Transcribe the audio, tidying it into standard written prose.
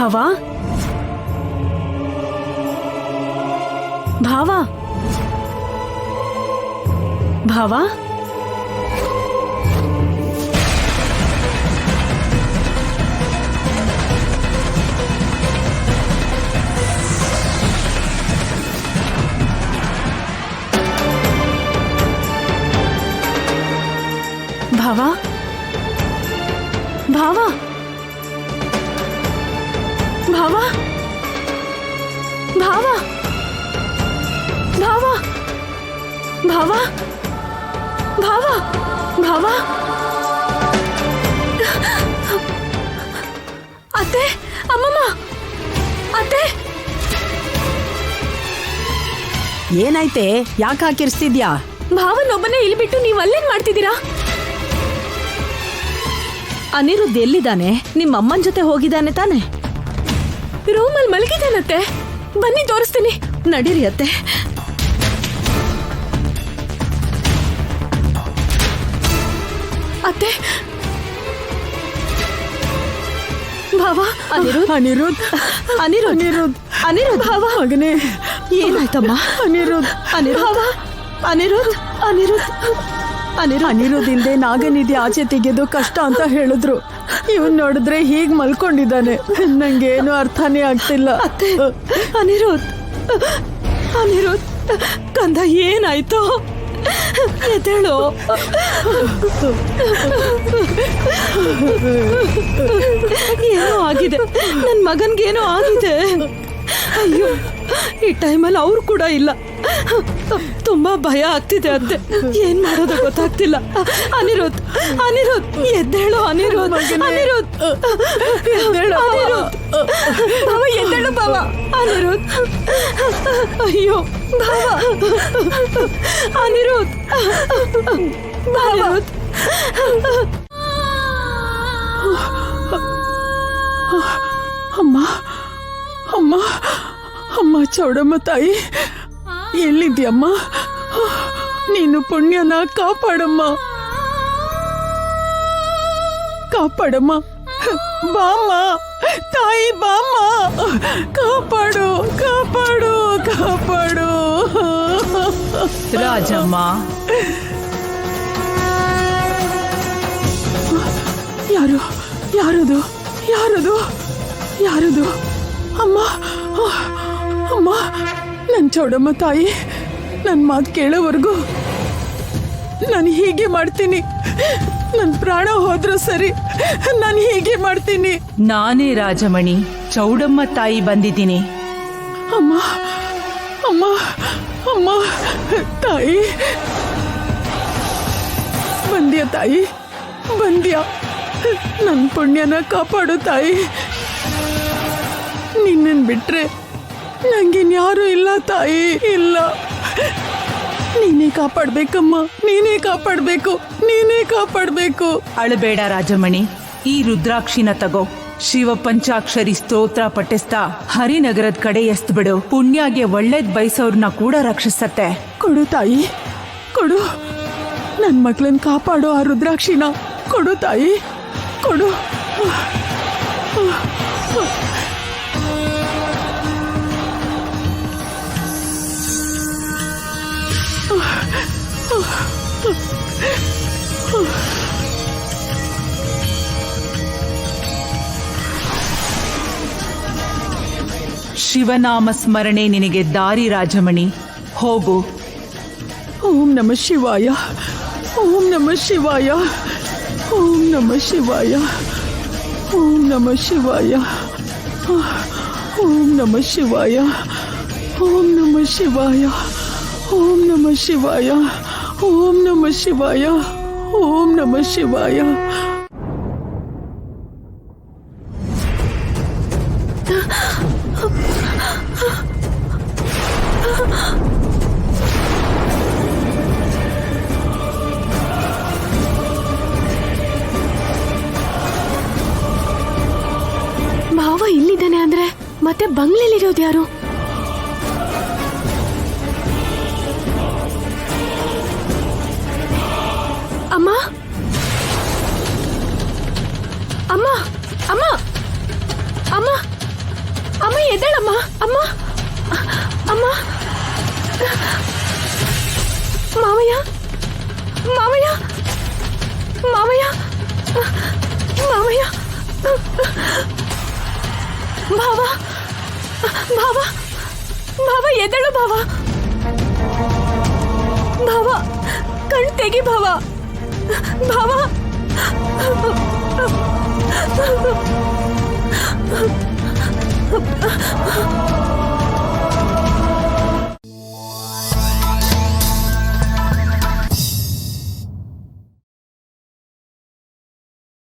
ಭಾವ ಭಾವ ಭಾವ ಭಾವ ಭಾವ ಭಾವ ಭಾವ ಭಾವ ಭಾವ ಭಾವ ಭಾವ ಅತ್ತೆ ಅಮ್ಮಮ್ಮ ಅತ್ತೆ ಏನಾಯ್ತೆ? ಯಾಕೆ ಹಾಕಿರ್ಸ್ತಿದ್ಯಾ? ಭಾವನೊಬ್ಬನೇ ಇಲ್ಲಿ ಬಿಟ್ಟು ನೀವು ಅಲ್ಲೇನ್ ಮಾಡ್ತಿದ್ದೀರಾ? ಅನಿರುದ್ಧ್ ಎಲ್ಲಿದ್ದಾನೆ? ನಿಮ್ಮ ಅಮ್ಮನ ಜೊತೆ ಹೋಗಿದ್ದಾನೆ ತಾನೆ? ರೂಮಲ್ಲಿ ಮಲಗಿದ್ದಾನತ್ತೆ. ಬನ್ನಿ ತೋರಿಸ್ತೀನಿ. ನಡೀರಿ ಅತ್ತೆ. ಅತ್ತೆ ಭಾವ ಅನಿರುದ್ಧ್ ಅನಿರುದ್ಧ್ ಅನಿರುದ್ಧ್ ಅನಿರುದ್ಧ್ ಅನಿರುದ್ಧ್ ಭಾವ ಮಗನೇ ಏನಾಯ್ತಮ್ಮ? ಅನಿರುದ್ಧ್ ಅನಿರುದ್ಧ್ ಅನಿರುದ್ಧ್ ಅನಿರುದ್ಧ್ ಅನಿರುದ್ಧ್ ಹಿಂದೆ ನಾಗನಿಧಿ ಆಚೆ ತೆಗೆದು ಕಷ್ಟ ಅಂತ ಹೇಳಿದ್ರು. ಇವನ್ ನೋಡಿದ್ರೆ ಹೀಗ್ ಮಲ್ಕೊಂಡಿದ್ದಾನೆ. ನಂಗೇನು ಅರ್ಥನೇ ಆಗ್ತಿಲ್ಲ. ಅತ್ತೆ ಅನಿರುದ್ಧ್ ಅನಿರುದ್ಧ್ ಕಂದ ಏನಾಯ್ತು? ಎದ್ದೇಳು. ಏನೋ ಆಗಿದೆ, ನನ್ ಮಗನ್ಗೇನೋ ಆಗಿದೆ. ಅಯ್ಯೋ, ಈ ಟೈಮಲ್ಲಿ ಅವ್ರು ಕೂಡ ಇಲ್ಲ. ತುಂಬಾ ಭಯ ಆಗ್ತಿದೆ ಅತ್ತೆ. ಏನ್ ಮಾಡೋದು ಗೊತ್ತಾಗ್ತಿಲ್ಲ. ಅನಿರುದ್ಧ್ ಅನಿರುದ್ಧ್ ಎದ್ದೇಳು. ಅನಿರುದ್ಧ್ ಅನಿರುದ್ಧ್ ಎದ್ದೇಳು. ಭಾವ ಎದ್ದೇಳು. ಭಾವ ಅನಿರುದ್ಧ್. ಅಯ್ಯೋ ಭಾವ ಅನಿರುದ್ಧ್ ಅನಿರುದ್ಧ್. ಅಮ್ಮ ಅಮ್ಮ ಅಮ್ಮ ಚೌಡಮ್ಮ ತಾಯಿ ಎಲ್ಲಿದ್ಯಮ್ಮ? ನೀನು ಪುಣ್ಯನ ಕಾಪಾಡಮ್ಮ, ಕಾಪಾಡಮ್ಮ. ಬಾಮ್ಮ ತಾಯಿ, ಬಾಮ್ಮ, ಕಾಪಾಡು ಕಾಪಾಡು ಕಾಪಾಡು. ರಾಜಮ್ಮ, ಯಾರು? ಯಾರದು? ಯಾರದು? ಯಾರದು? ಅಮ್ಮ ಅಮ್ಮ, ನನ್ನ ಚೌಡಮ್ಮ ತಾಯಿ, ನನ್ನ ಮಾತು ಕೇಳೋವರೆಗೂ ನಾನು ಹೀಗೆ ಮಾಡ್ತೀನಿ. ನನ್ನ ಪ್ರಾಣ ಹೋದ್ರೂ ಸರಿ, ನಾನು ಹೀಗೆ ಮಾಡ್ತೀನಿ. ನಾನೇ ರಾಜಮಣಿ, ಚೌಡಮ್ಮ ತಾಯಿ ಬಂದಿದ್ದೀನಿ. ಅಮ್ಮ ಅಮ್ಮ ಅಮ್ಮ ತಾಯಿ, ಬಂದ್ಯಾ ತಾಯಿ? ಬಂದ್ಯಾ? ನನ್ನ ಪುಣ್ಯನ ಕಾಪಾಡು ತಾಯಿ. ನಿನ್ನನ್ ಬಿಟ್ರೆ ನಂಗಿನ್ಯಾರು ಇಲ್ಲ ತಾಯಿ, ಇಲ್ಲ. ನೀನೇ ಕಾಪಾಡ್ಬೇಕಮ್ಮ, ನೀನೇ ಕಾಪಾಡ್ಬೇಕು, ನೀನೇ ಕಾಪಾಡ್ಬೇಕು. ಅಳಬೇಡ ರಾಜಮಣಿ, ಈ ರುದ್ರಾಕ್ಷಿನ ತಗೋ. ಶಿವ ಪಂಚಾಕ್ಷರಿ ಸ್ತೋತ್ರ ಪಠಿಸ್ತಾ ಹರಿನಗರದ ಕಡೆ ಎಸ್ತ್ ಬಿಡು. ಪುಣ್ಯಾಗೆ ಒಳ್ಳೇದ್ ಬಯಸೋರ್ನ ಕೂಡ ರಕ್ಷಿಸತ್ತೆ. ಕೊಡು ತಾಯಿ, ಕೊಡು. ನನ್ ಮಕ್ಳನ್ ಕಾಪಾಡು. ಆ ರುದ್ರಾಕ್ಷಿನ ಕೊಡು ತಾಯಿ, ಕೊಡು. ಶಿವನಾಮ ಸ್ಮರಣೆ ನಿನಗೆ ದಾರಿ ರಾಜಮಣಿ, ಹೋಗು. ಓಂ ನಮ ಶಿವಾಯ, ಓಂ ನಮ ಶಿವಾಯ, ಓಂ ನಮ ಶಿವಾಯ, ಓಂ ನಮ ಶಿವಾಯ, ಓಂ ನಮ ಶಿವಾಯ, ಓಂ ನಮ ಶಿವಾಯ, ಓಂ ನಮ ಶಿವಾಯ, ಓಂ ನಮ ಶಿವಾಯ, ಓಂ ನಮ ಶಿವಾಯ. ಭಾವ ಇಲ್ಲಿದ್ದಾನೆ ಅಂದ್ರೆ ಮತ್ತೆ ಬಂಗ್ಲೆಲಿರೋದು ಯಾರು? ಅಮ್ಮ ಅಮ್ಮ ಅಮ್ಮ ಅಮ್ಮ ಅಮ್ಮ ಎದ್ದೇಳಮ್ಮ. ಅಮ್ಮ ಅಮ್ಮ ಮಾವಯ್ಯ ಮಾವಯ್ಯ ಮಾವಯ್ಯ ಮಾವಯ್ಯ ಭಾವ ಭಾವ ಭಾವ ಎದ್ದೇಳು ಭಾವ. ಭಾವ ಕಣ್ ತೆಗಿ ಭಾವ. ಭಾವ